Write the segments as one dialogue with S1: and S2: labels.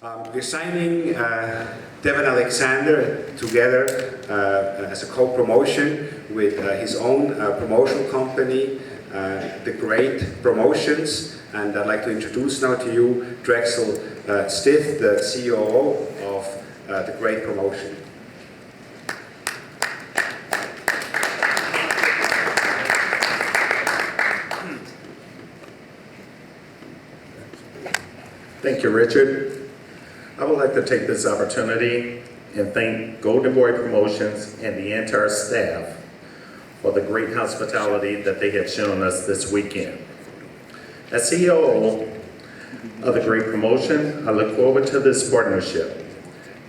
S1: We're signing Devon Alexander together as a co-promotion with his own promotional company, The Great Promotions. And I'd like to introduce now to you Drexel Stiff, the COO of The Great Promotion.
S2: Thank you, Richard. I would like to take this opportunity and thank Golden Boy Promotions and the entire staff for the great hospitality that they have shown us this weekend. As CEO of the Great Promotion, I look forward to this partnership.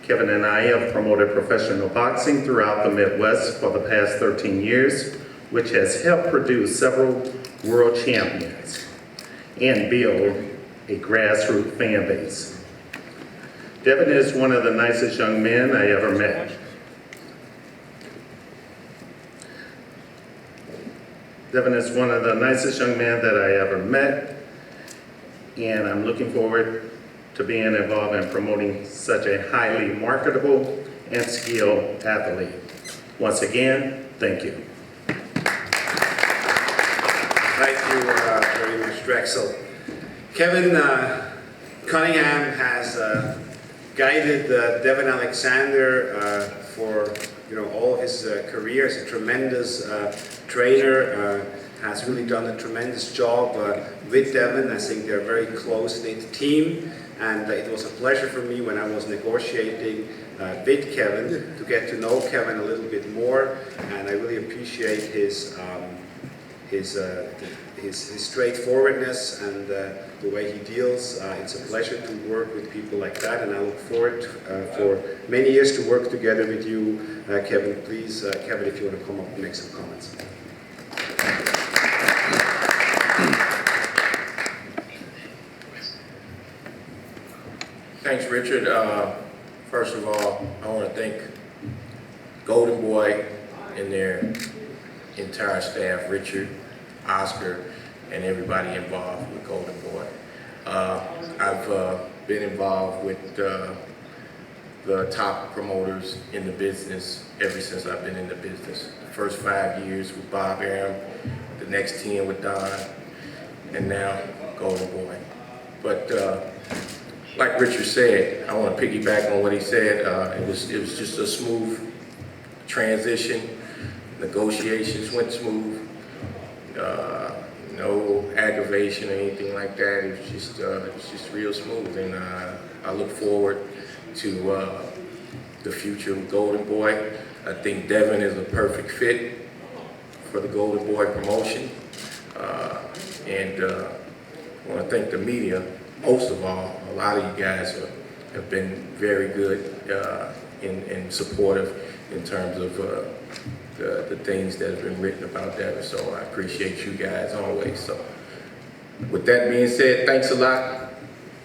S2: Kevin and I have promoted professional boxing throughout the Midwest for the past 13 years, which has helped produce several world champions and build a grassroots fan base. Devon is one of the nicest young men I ever met. Devon is one of the nicest young men that I ever met, and I'm looking forward to being involved in promoting such a highly marketable and skilled athlete. Once again, thank you.
S1: Thank you very much, Drexel. Kevin Cunningham has guided Devon Alexander for all of his career. He's a tremendous trainer, has really done a tremendous job with Devon. I think they're a very close-knit team, and it was a pleasure for me when I was negotiating with Kevin to get to know Kevin a little bit more, and I really appreciate his straightforwardness and the way he deals. It's a pleasure to work with people like that, and I look forward for many years to work together with you, Kevin. Please, Kevin, if you want to come up and make some comments.
S3: Thanks, Richard. First of all, I want to thank Golden Boy and their entire staff, Richard, Oscar, and everybody involved with Golden Boy. I've been involved with the top promoters in the business ever since I've been in the business. The first 5 years with Bob Arum, the next 10 with Don, and now Golden Boy. But like Richard said, I want to piggyback on what he said. It was just a smooth transition. Negotiations went smooth. No aggravation or anything like that. It was just real smooth, and I look forward to the future of Golden Boy. I think Devon is a perfect fit for the Golden Boy promotion, and I want to thank the media. Most of all, a lot of you guys have been very good and supportive in terms of the things that have been written about Devon, so I appreciate you guys always. So with that being said, thanks a lot.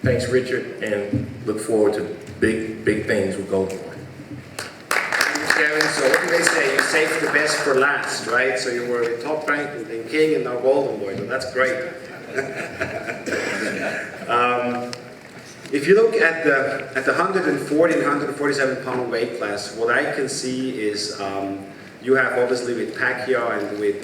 S3: Thanks, Richard, and look forward to big things with Golden Boy.
S1: Thanks, Kevin. So what do they say? You saved the best for last, right? So you were the top ranked and then King and now Golden Boy, so that's great. If you look at the 140 and 147 pound weight class, what I can see is you have obviously with Pacquiao and with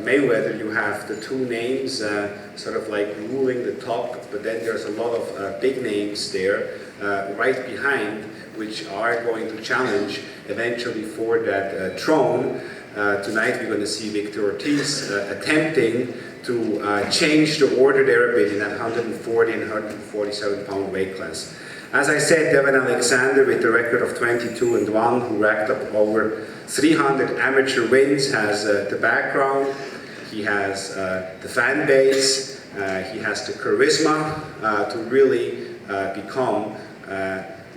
S1: Mayweather, you have the two names sort of like ruling the top, but then there's a lot of big names there right behind, which are going to challenge eventually for that throne. Tonight we're going to see Victor Ortiz attempting to change the order there a bit in that 140 and 147 pound weight class. As I said, Devon Alexander, with the record of 22-1, who racked up over 300 amateur wins, has the background, he has the fan base, he has the charisma to really become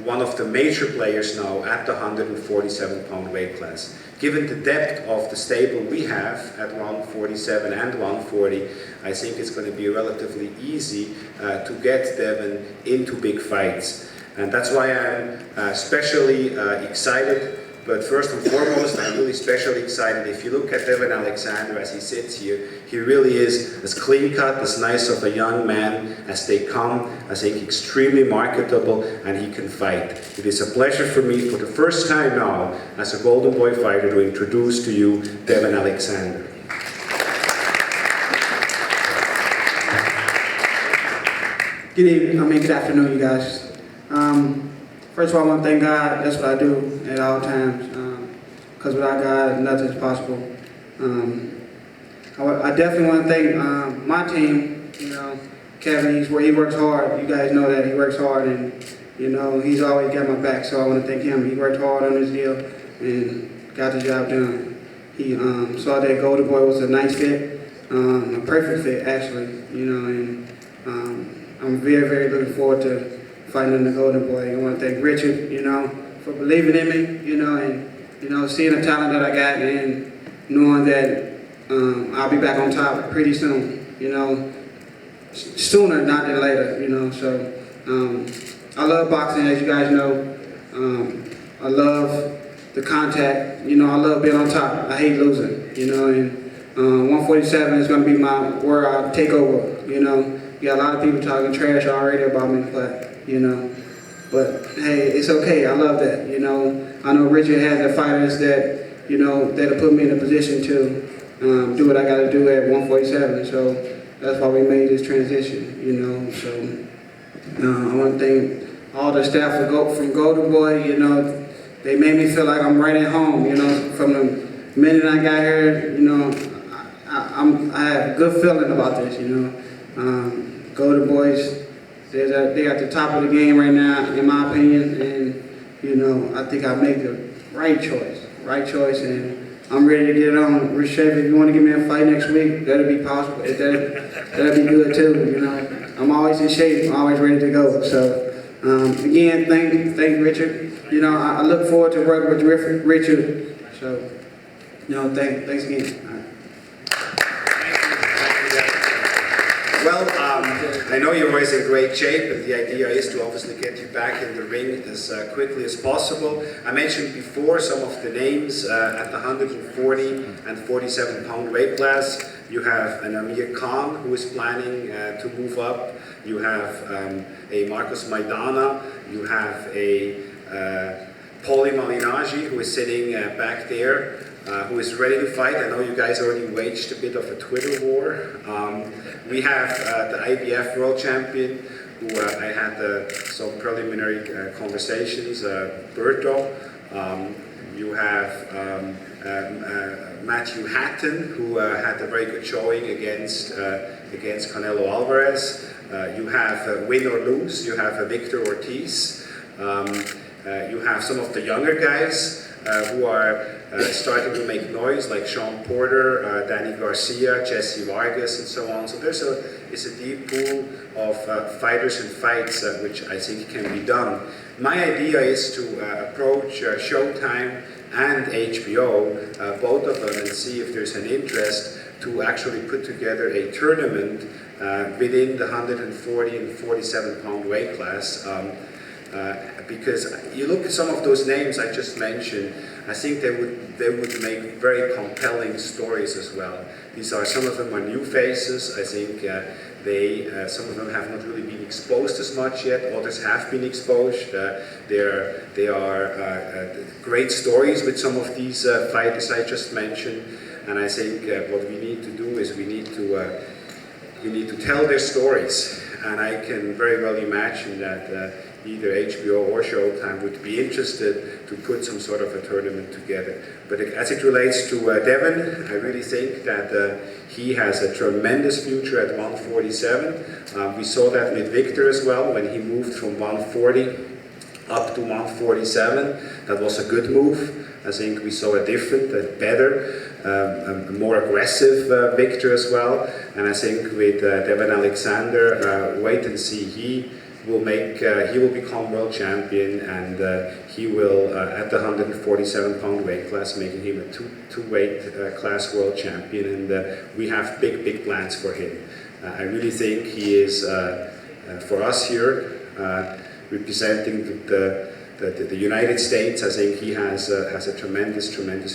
S1: one of the major players now at the 147 pound weight class. Given the depth of the stable we have at 147 and 140, I think it's going to be relatively easy to get Devon into big fights. And that's why I'm especially excited But first and foremost, I'm really especially excited. If you look at Devon Alexander as he sits here, he really is as clean-cut, as nice of a young man as they come. I think extremely marketable, and he can fight. It is a pleasure for me, for the first time now, as a Golden Boy fighter, to introduce to you Devon Alexander.
S4: Good afternoon, you guys. First of all, I want to thank God. That's what I do at all times. Because without God, nothing's possible. I definitely want to thank my team. You know, Kevin, he works hard. You guys know that he works hard, and you know he's always got my back. So I want to thank him. He worked hard on this deal and got the job done. He saw that Golden Boy was a nice fit, a perfect fit actually. You know, and I'm very, very looking forward to fighting the Golden Boy. I want to thank Richard, you know, for believing in me, you know, and, you know, seeing the talent that I got and knowing that I'll be back on top pretty soon, you know, sooner, not than later, you know. So I love boxing, as you guys know. I love the contact, you know, I love being on top. I hate losing, you know, and 147 is going to be where I take over, you know. You got a lot of people talking trash already about me, but, you know, but hey, it's okay. I love that, you know. I know Richard has the fighters that, you know, that'll put me in a position to do what I got to do at 147. So that's why we made this transition, you know. So I want to thank all the staff from Golden Boy, you know. They made me feel like I'm right at home, you know. From the minute I got here, you know, I have a good feeling about this, you know. Golden Boys, they're at the top of the game right now, in my opinion, and you know, I think I made the right choice, and I'm ready to get it on. Rich Schaefer, if you want to give me a fight next week, that'll be possible. That'll be good too, you know. I'm always in shape, I'm always ready to go. So again, thank Richard. You know, I look forward to working with Richard. So, you know, thanks again.
S1: Well, I know you're always in great shape, and the idea is to obviously get you back in the ring as quickly as possible. I mentioned before some of the names at the 140 and 47 pound weight class. You have an Amir Khan who is planning to move up. You have a Marcos Maidana. You have a Paulie Malignaggi who is sitting back there. Who is ready to fight. I know you guys already waged a bit of a Twitter war. We have the IBF world champion, who I had some preliminary conversations, Berto. You have Matthew Hatton, who had a very good showing against Canelo Alvarez. You have win or lose, you have Victor Ortiz. You have some of the younger guys who are starting to make noise, like Sean Porter, Danny Garcia, Jesse Vargas, and so on. So it's a deep pool of fighters and fights which I think can be done. My idea is to approach Showtime and HBO, both of them, and see if there's an interest to actually put together a tournament within the 140 and 47 pound weight class. Because you look at some of those names I just mentioned, I think they would make very compelling stories as well. Some of them are new faces. I think some of them have not really been exposed as much yet. Others have been exposed. They are great stories with some of these fighters I just mentioned. And I think what we need to do is we need to tell their stories. And I can very well imagine that either HBO or Showtime would be interested to put some sort of a tournament together. But as it relates to Devon, I really think that he has a tremendous future at 147. We saw that with Victor as well, when he moved from 140 up to 147. That was a good move. I think we saw a different, a better, a more aggressive Victor as well. And I think with Devon Alexander, wait and see. He will become world champion, and he will, at the 147 pound weight class, making him a two weight class world champion, and we have big plans for him. I really think he is, for us here, representing the United States. I think he has a tremendous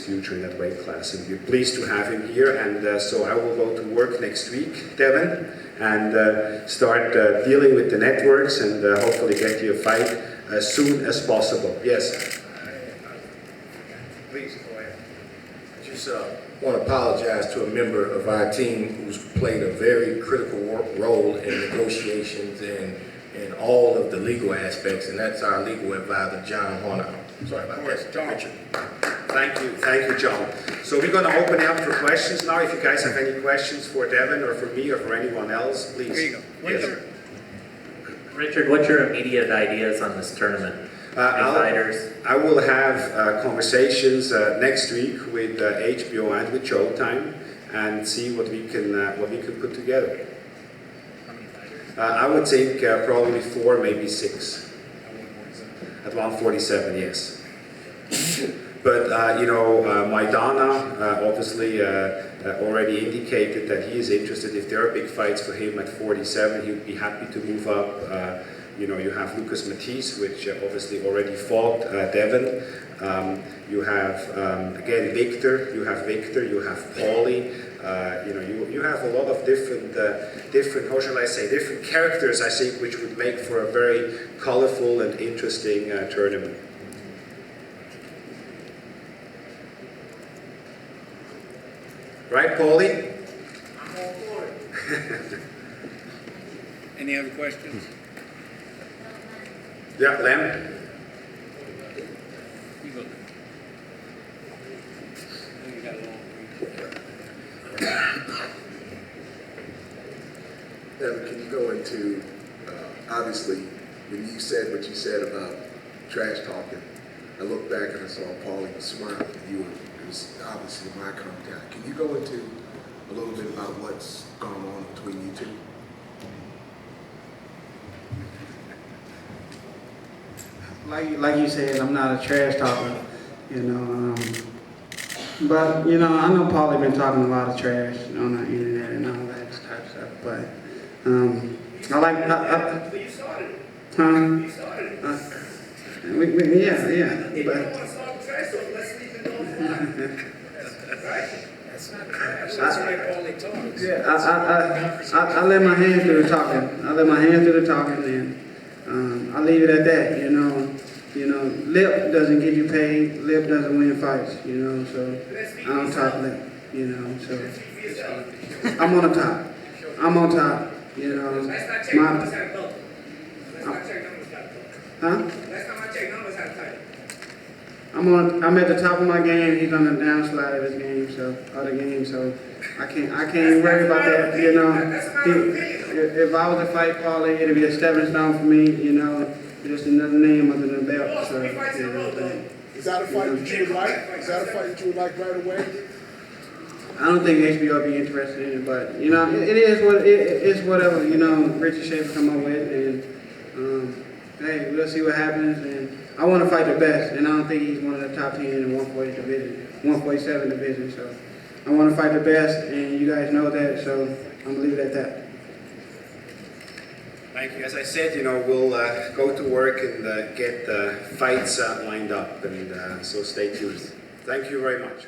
S1: future in that weight class, and we're pleased to have him here. And so I will go to work next week, Devon, and start dealing with the networks and hopefully get you a fight as soon as possible. Yes. Please go ahead.
S3: Just want to apologize to a member of our team who's played a very critical role in negotiations and all of the legal aspects, and that's our legal advisor, John Horner. Sorry about that, Richard.
S1: Thank you, John. So we're going to open it up for questions now. If you guys have any questions for Devon or for me or for anyone else, please.
S5: Here you go.
S1: Yes.
S5: Richard, what's your immediate ideas on this tournament? Fighters?
S1: I will have conversations next week with HBO and with Showtime and see what we can put together. I would think probably 4, maybe 6. At 147, yes. But you know, Maidana obviously already indicated that he is interested. If there are big fights for him at 47, he would be happy to move up. You know, you have Lucas Matisse, which obviously already fought Devon. You have again Victor. You have Paulie. You know, you have a lot of different how shall I say, different characters, I think, which would make for a very colorful and interesting tournament. Right, Paulie?
S6: I'm all for it.
S5: Any other questions?
S1: Yeah, Lem?
S5: You go. You got a long
S6: Devon, can you go into, obviously, when you said what you said about trash talking, I looked back and I saw Paulie was smiling. It was obviously my contact. Can you go into a little bit about what's gone on between you two?
S4: Like you said, I'm not a trash talker, you know. But you know, I know Paulie been talking a lot of trash on the internet and all that type of stuff. But I like.
S6: But you started it.
S4: Huh?
S6: You started it.
S4: Yeah.
S6: If you
S4: But
S6: don't want to start trash talk, let's leave it alone. Right?
S5: That's not trash. That's the way Paulie talks.
S4: yeah, I let my hands do the talking. I let my hands do the talking, and I leave it at that. You know, lip doesn't get you paid. Lip doesn't win fights. You know, so I don't talk lip. You know, so I'm on the top. I'm on top. You know,
S6: Last time I checked, numbers had a belt. Last time I checked, numbers got a belt.
S4: huh?
S6: Last time I checked, numbers had a title.
S4: I'm at the top of my game. He's on the downslide of his game, so I can't worry about that. You know, if I was to fight Paulie, it'd be a stepping stone for me. You know, just another name under the belt. So, you know,
S7: Is that a fight that you would like? Is that a fight that you would like right away?
S4: I don't think HBO would be interested in it, but you know, it is what it's whatever you know. Richard Schaefer come up with, and hey, we'll see what happens. And I want to fight the best, and I don't think he's one of the top 10 in the 140 division, 147 division. So I want to fight the best, and you guys know that. So I'm gonna leave it at that.
S1: Thank you. As I said, you know, we'll go to work and get fights lined up, and so stay tuned. Thank you very much.